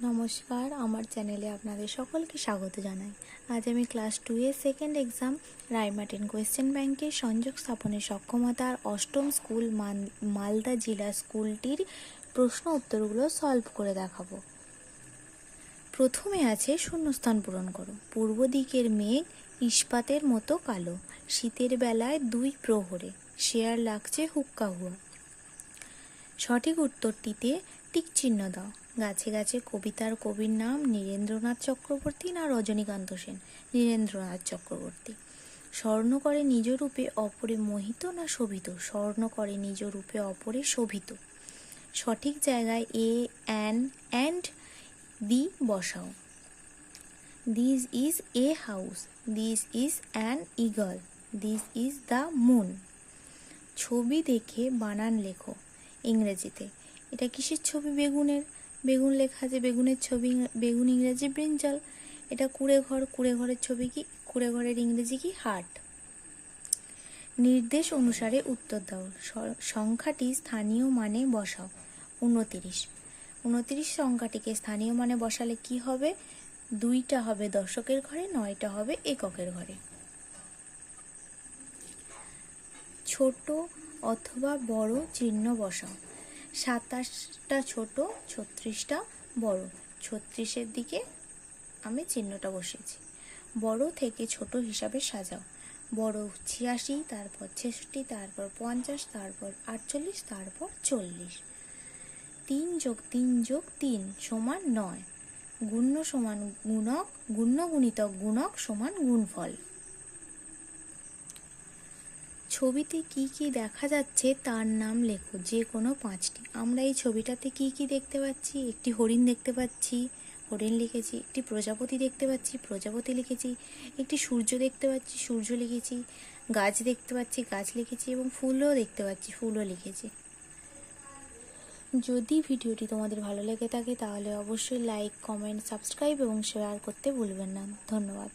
নমস্কার, আমার চ্যানেলে আপনাদের সকলকে স্বাগত জানাই। আজ আমি ক্লাস 2 এর সেকেন্ড এক্সাম রায়মার্টিন কোয়েশ্চেন ব্যাংকের সংযোগ স্থাপনের সক্ষমতার অষ্টম স্কুল মালদা জেলা স্কুলটির প্রশ্ন উত্তরগুলো সলভ করে দেখাবো। প্রথমে আছে শূন্যস্থান পূরণ করো। পূর্ব দিকের মেঘ ইস্পাতের মতো কালো, শীতের বেলায় 2 প্রহরে শেয়ার লাগছে হুক্কা হুয়া। সঠিক উত্তরটিতে টিক চিহ্ন দাও। গাছে গাছে কবিতার কবির নাম নীরেন্দ্রনাথ চক্রবর্তী না রজনীকান্ত সেন? নীরেন্দ্রনাথ চক্রবর্তী। স্বর্ণ করে নিজ রূপে অপরে মোহিত না শোভিত? স্বর্ণ করে নিজ রূপে অপরে শোভিত। সঠিক জায়গায় এ, অ্যান, অ্যান্ড, দি বসাও। This is a house, this is an eagle, this is the moon. ছবি দেখে বানান লেখো ইংরেজিতে। এটা কিসের ছবি? বেগুনের। বেগুন লেখা আছে, বেগুনের ছবি, বেগুন ইংরেজি ব্রিঞ্জাল। এটা কুড়ে ঘর, কুড়ে ঘরের ছবি কি? কুড়ে ঘরের ইংরেজি কি? হাট। নির্দেশ অনুসারে উত্তর দাও। সংখ্যাটি স্থানীয় মানে বসাও। 29। 29 সংখ্যাটিকে স্থানীয় মানে বসালে কি হবে? 2টা হবে দশকের ঘরে, 9টা হবে এককের ঘরে। ছোট অথবা বড় চিহ্ন বসাও। 27টা ছোট, 36টা বড়। 36-এর দিকে আমি চিহ্নটা বসিয়েছি। বড় থেকে ছোট হিসাবে সাজাও। বড় 86, তারপর 66, তারপর 50, তারপর 48, তারপর 40। 3 + 3 + 3 সমান 9। গুণ্য সমান গুণক, গুণ্য গুণিতক গুণক সমান গুণফল। ছবিতে কি কি দেখা যাচ্ছে তার নাম লেখো, যে কোনো 5টি। আমরা এই ছবিটাতে কি কি দেখতে পাচ্ছি? একটি হরিণ দেখতে পাচ্ছি, হরিণ লিখেছি। একটি প্রজাপতি দেখতে পাচ্ছি, প্রজাপতি লিখেছি। একটি সূর্য দেখতে পাচ্ছি, সূর্য লিখেছি। গাছ দেখতে পাচ্ছি, গাছ লিখেছি। এবং ফুলও দেখতে পাচ্ছি, ফুলও লিখেছি। যদি ভিডিওটি তোমাদের ভালো লেগে থাকে তাহলে অবশ্যই লাইক, কমেন্ট, সাবস্ক্রাইব এবং শেয়ার করতে ভুলবেন না। ধন্যবাদ।